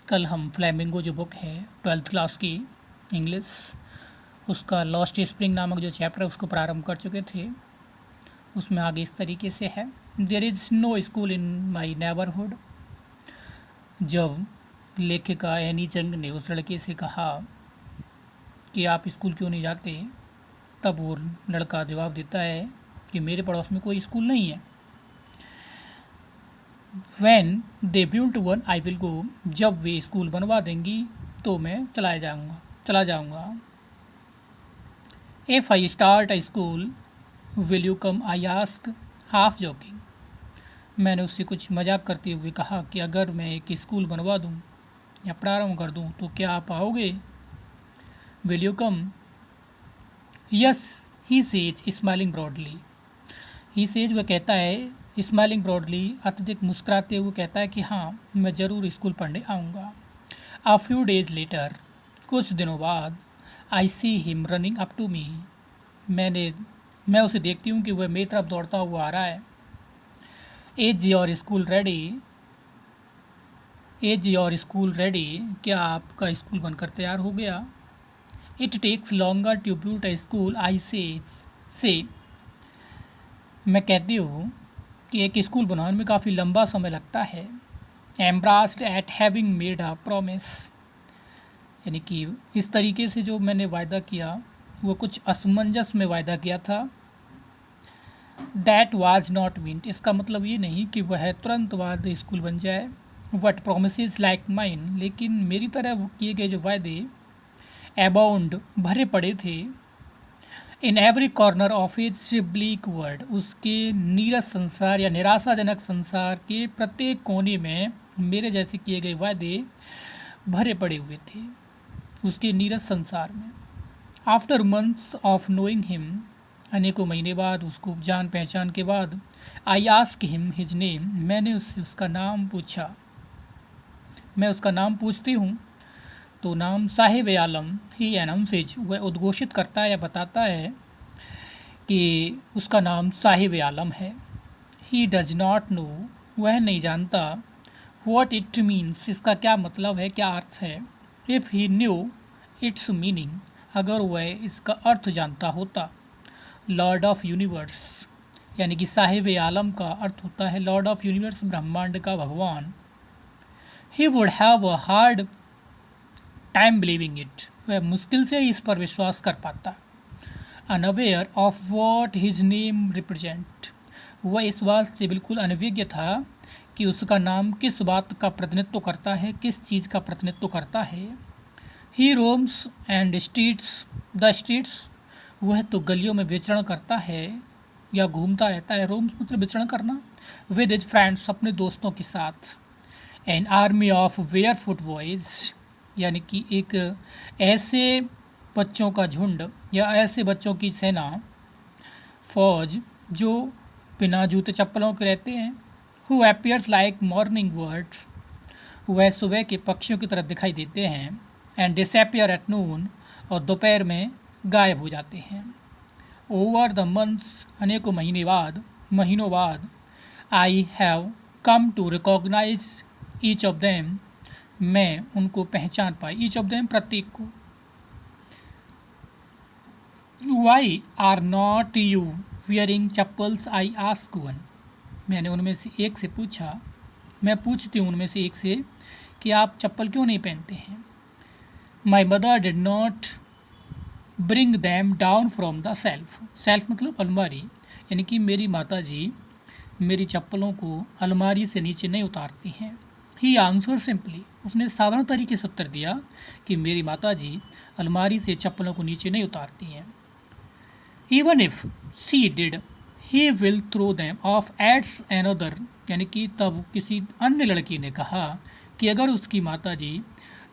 कल हम फ्लैमिंगो जो बुक है 12th क्लास की इंग्लिश, उसका लॉस्ट स्प्रिंग नामक जो चैप्टर है उसको प्रारंभ कर चुके थे। उसमें आगे इस तरीके से है, there is no school in my neighbourhood. जब लेखिका एनी जंग ने उस लड़के से कहा कि आप स्कूल क्यों नहीं जाते, तब वो लड़का जवाब देता है कि मेरे पड़ोस में कोई स्कूल नहीं है। When they build one I will go, जब वे स्कूल बनवा देंगी तो मैं चला जाऊंगा। If I start a school will you come, I ask, half joking। मैंने उससे कुछ मजाक करते हुए कहा कि अगर मैं एक स्कूल बनवा दूं या प्रारंभ कर दूं तो क्या आप आओगे? Will you come? Yes, he says smiling broadly। He says वह कहता है स्माइलिंग ब्रॉडली, अत्यधिक मुस्कुराते हुए कहता है कि हाँ मैं ज़रूर स्कूल पढ़ने आऊँगा। अ फ्यू डेज लेटर, कुछ दिनों बाद, I see him running up to me, मैं उसे देखती हूँ कि वह मेरी तरफ दौड़ता हुआ आ रहा है। एज योर स्कूल रेडी, क्या आपका स्कूल बनकर तैयार हो गया? It takes longer to build a school, I say मैं कहती हूँ कि एक स्कूल बनाने में काफ़ी लंबा समय लगता है। Embarrassed at having made a promise, यानी कि इस तरीके से जो मैंने वायदा किया वो कुछ असमंजस में वायदा किया था। दैट वाज नॉट मीन्ट, इसका मतलब ये नहीं कि वह तुरंत बाद स्कूल बन जाए। वट प्रोमिस लाइक माइन, लेकिन मेरी तरह किए गए जो वायदे अबाउंड भरे पड़े थे। In every corner of its bleak world, उसके नीरस संसार या निराशाजनक संसार के प्रत्येक कोने में मेरे जैसे किए गए वायदे भरे पड़े हुए थे उसके नीरस संसार में। After months of knowing him, अनेकों महीने बाद, उसको जान पहचान के बाद, I ask him his name, मैंने उससे उसका नाम पूछा। मैं उसका नाम पूछती हूँ तो नाम साहिब आलम ही अनाउंसेज, वह उद्घोषित करता है या बताता है कि उसका नाम साहिब आलम है। ही डज नॉट नो, वह नहीं जानता। वॉट इट मीन्स, इसका क्या मतलब है, क्या अर्थ है। If he new it's meaning, अगर वह इसका अर्थ जानता होता। लॉर्ड ऑफ यूनिवर्स, यानी कि साहिब आलम का अर्थ होता है लॉर्ड ऑफ यूनिवर्स, ब्रह्मांड का भगवान। He would have a hard time believing it, वह मुश्किल से इस पर विश्वास कर पाता। Unaware of what his name represent, वह इस बात से बिल्कुल अनभिज्ञ था कि उसका नाम किस बात का प्रतिनिधित्व करता है, किस चीज़ का प्रतिनिधित्व करता है। ही रोम्स एंड स्ट्रीट्स, वह तो गलियों में विचरण करता है या घूमता रहता है। रोम्स मतलब विचरण करना। विद हिज फ्रेंड्स, अपने दोस्तों के साथ। An army of barefoot boys, यानी कि एक ऐसे बच्चों का झुंड या ऐसे बच्चों की सेना, फौज जो बिना जूते चप्पलों के रहते हैं। Who appears like morning birds, वह सुबह के पक्षियों की तरह दिखाई देते हैं। एंड डिसअपियर एट नून, और दोपहर में गायब हो जाते हैं। ओवर द मंथ्स, अनेकों महीनों बाद, I have come to recognize each of them, मैं उनको पहचान पाई। ईच ऑफ देम, प्रत्येक को। Why are not you wearing chappals, I ask one, मैंने उनमें से एक से पूछा, मैं पूछती हूँ उनमें से एक से कि आप चप्पल क्यों नहीं पहनते हैं। My mother did not bring them down from the self मतलब अलमारी, यानी कि मेरी माता जी मेरी चप्पलों को अलमारी से नीचे नहीं उतारती हैं। ही आंसर सिंपली, उसने साधारण तरीके से उत्तर दिया कि मेरी माता जी अलमारी से चप्पलों को नीचे नहीं उतारती हैं। Even if she did he will throw them off its another, यानी कि तब किसी अन्य लड़की ने कहा कि अगर उसकी माता जी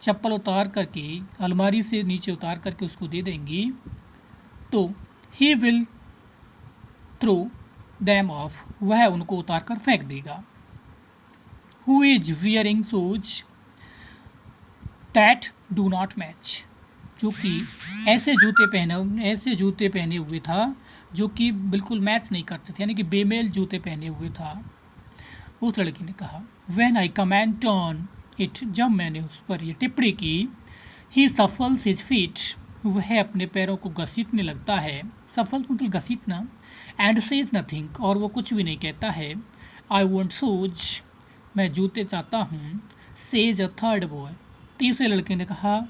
चप्पल उतार करके अलमारी से नीचे उतार करके उसको दे देंगी तो he will throw them off, वह उनको उतार कर फेंक देगा। Who is wearing shoes that do not match, जो कि ऐसे जूते पहने हुए था जो कि बिल्कुल मैच नहीं करते थे, यानी कि बेमेल जूते पहने हुए था। उस लड़की ने कहा, when I comment on it, जब मैंने उस पर यह टिप्पणी की, ही सफल्स हिज फीट, वह अपने पैरों को घसीटने लगता है, सफल मतलब घसीटना, एंड सेज नथिंग, और वो कुछ भी नहीं कहता है, आई वॉन्ट शूज, मैं जूते चाहता हूँ, सेज अ थर्ड बॉय, तीसरे लड़के ने कहा,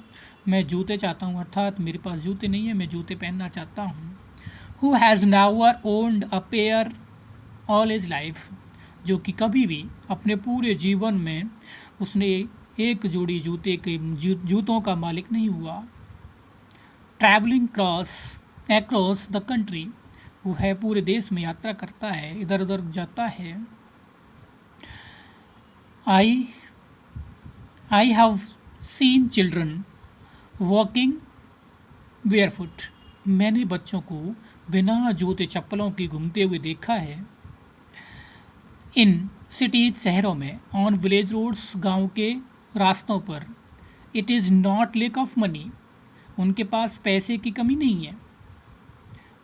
मैं जूते चाहता हूँ, अर्थात मेरे पास जूते नहीं है, मैं जूते पहनना चाहता हूँ। Who has never owned a pair all is life, जो कि कभी भी अपने पूरे जीवन में उसने एक जोड़ी जूतों का मालिक नहीं हुआ। ट्रैवलिंग अक्रॉस द कंट्री, वो है पूरे देश में यात्रा करता है, इधर उधर जाता है। I have seen children walking barefoot, मैंने बच्चों को बिना जूते चप्पलों के घूमते हुए देखा है। इन सिटीज, शहरों में, ऑन विलेज रोड्स, गांव के रास्तों पर, it is not lack of money, उनके पास पैसे की कमी नहीं है।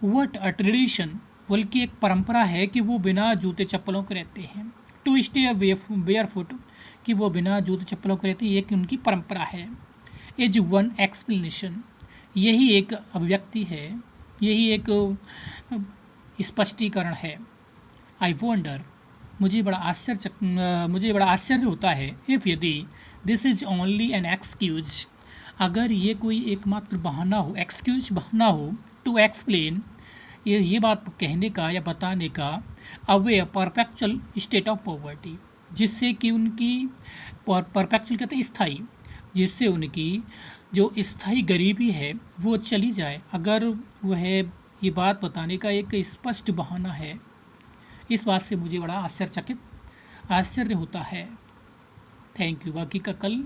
वट अ ट्रेडिशन, बल्कि एक परंपरा है कि वो बिना जूते चप्पलों के रहते हैं। टू स्टे बेयरफुट, कि वो बिना जूते चप्पलों के रहते हैं, ये कि उनकी परंपरा है। इज वन एक्सप्लेनेशन, यही एक अभिव्यक्ति है, यही एक स्पष्टीकरण है। आई वंडर, मुझे बड़ा आश्चर्य होता है, इफ़ यदि this is only an excuse, अगर ये कोई एकमात्र बहाना हो, एक्सक्यूज बहाना हो, टू एक्सप्लेन, ये बात कहने का या बताने का, away perpetual state of poverty, जिससे कि उनकी परपेक्चुअल कहते हैं स्थायी, जिससे उनकी जो स्थायी गरीबी है वो चली जाए, अगर वह ये बात बताने का एक स्पष्ट बहाना है, इस बात से मुझे बड़ा आश्चर्य होता है। थैंक यू, बाकी का कल